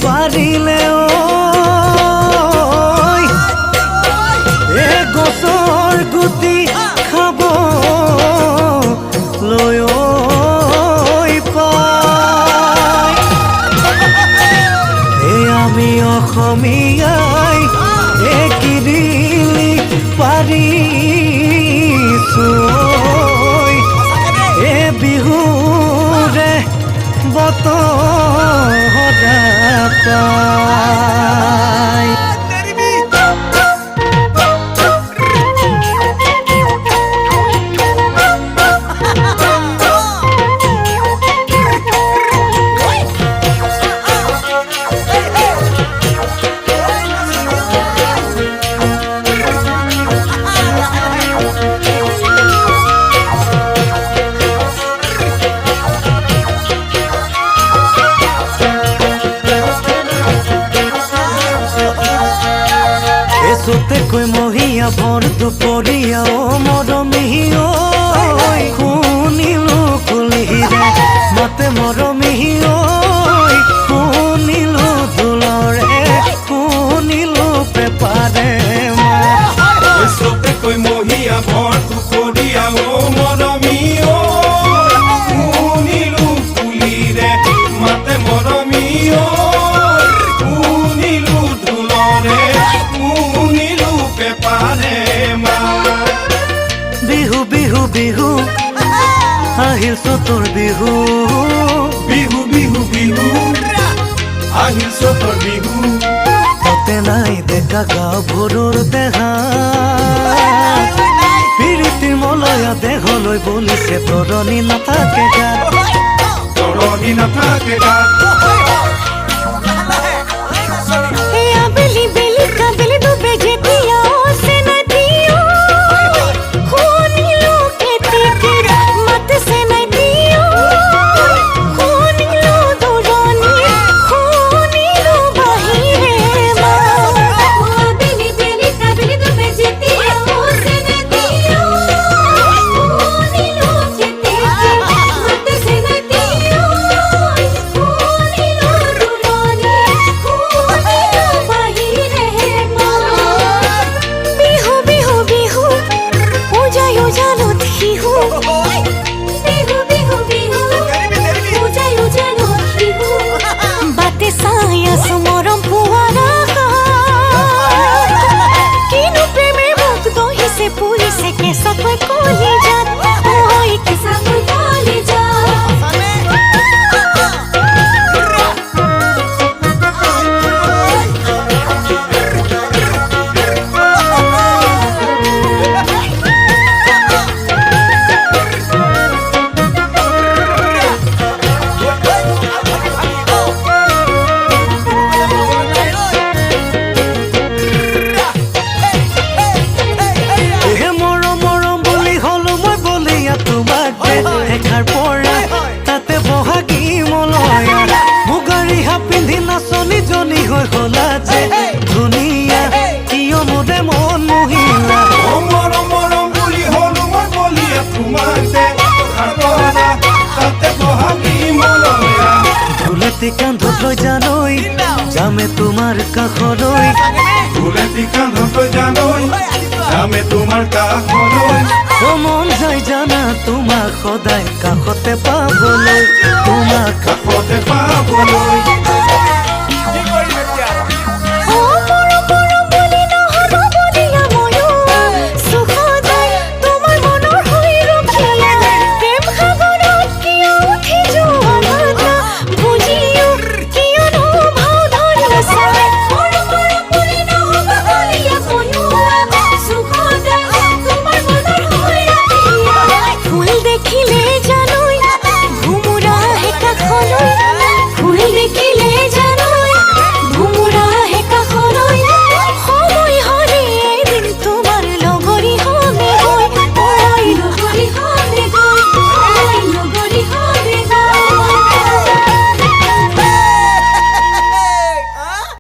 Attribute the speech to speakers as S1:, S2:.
S1: পাৰিলে এ গছৰ গুটি খাব লৈ পায় আমি অসমীয়াই একিৰিলি পাৰিছোঁ এ বিহুৰে বতৰা পায় কৈ মহিয়া ভৰ দুপৰীয়া মৰমী শুনিলো কুলিৰে মাতে মৰমী শুনিলো ঢোলৰে শুনিলো পেপাৰে
S2: কৈ মহিয়া ভৰ দুপৰীয়া মৰমী শুনিলো কুলিৰে মাতে মৰমী শুনিলো ঢোলৰে শুনিলো পেপাৰে
S1: বিহু বিহু বিহু আহিল চতৰ বিহু
S2: বিহু বিহু বিহু আহিল চতৰ বিহু
S1: তাতে নাই দেখা গাভৰুৰ দেহা প্ৰীতি মলয়া দেহলৈ বলিছে তৰণি নাথাকে গাত
S2: তৰণি নাথাকে গাত তাতে বহাগী মলয়া মুগাৰী হা পিন্ধি নাচনী জনী হৈ হলা যে ধুনীয়া কিয় মোৰে মন মহিলা মৰম মৰম বুলি হলো মই বলিয়া তোমাকে তাতে বহাগী মলয়া
S1: ঢোলেটি কান্ধত লৈ জানৈ যামে তোমাৰ কাষলৈ
S2: ঢোলেটি কান্ধত লৈ জানৈ যামে তোমাৰ কাষলৈ
S1: মন যায় জানা তোমাক সদায় কাষতে পাবলৈ তোমাক
S2: কাষতে পাবলৈ